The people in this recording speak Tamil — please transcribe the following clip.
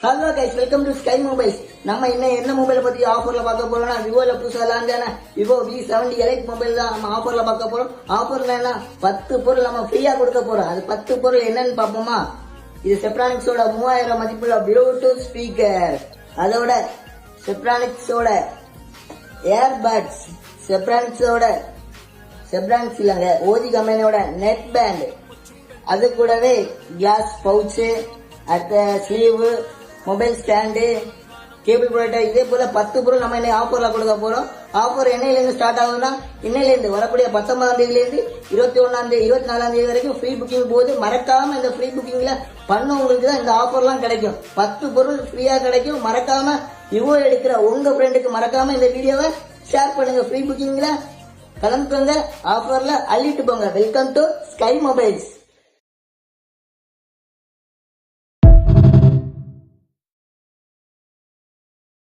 Hello guys, welcome to sky mobiles. நம்ம இன்னும் என்ன மொபைலை பத்தி ஆஃபர்ல பார்க்க போறோம்னா, விவோல புதுசா லான்ச் ஆன விவோ V70 எலைட் மொபைல் தான் நம்ம ஆஃபர்ல பார்க்க போறோம். ஆஃபர்ல என்ன 10 பொருள் நம்ம ஃப்ரீயா கொடுக்க போறோம். அது 10 பொருள் என்னன்னு பார்ப்போமா? இது செப்ரானிக்ஸோட 3000 மதிப்புள்ள ப்ளூடூத் ஸ்பீக்கர், அதோட செப்ரானிக்ஸோட ஏர்பட்ஸ், செப்ரானிக்ஸ் இல்லங்க ஓஜி கம்பெனியோட நெட் பேண்ட், அது கூடவே கிளாஸ் பவுச்சு, அடுத்த sleeve, mobile stand, cable protector, இதே போல 10 பொருள் நம்ம என்ன ஆஃபர்ல கொடுக்க போறோம். ஆஃபர் என்னையில இருந்து ஸ்டார்ட் ஆகுதுன்னா, இன்னையில இருந்து வரக்கூடிய 19ஆம் தேதியில இருந்து 21ஆம் தேதி 24ஆம் தேதி வரைக்கும் ஃப்ரீ புக்கிங் போது. மறக்காம இந்த ஃப்ரீ புக்கிங்ல பண்ணவங்களுக்கு தான் இந்த ஆஃபர்லாம் கிடைக்கும். 10 பொருள் ஃப்ரீயா கிடைக்கும். மறக்காம விவோ எடுக்கிற உங்க ஃப்ரெண்டுக்கு மறக்காம இந்த வீடியோவை ஷேர் பண்ணுங்க. ஃப்ரீ புக்கிங்ல கலந்துக்கோங்க, ஆஃபர்ல அள்ளிட்டு போங்க. Welcome to sky mobiles.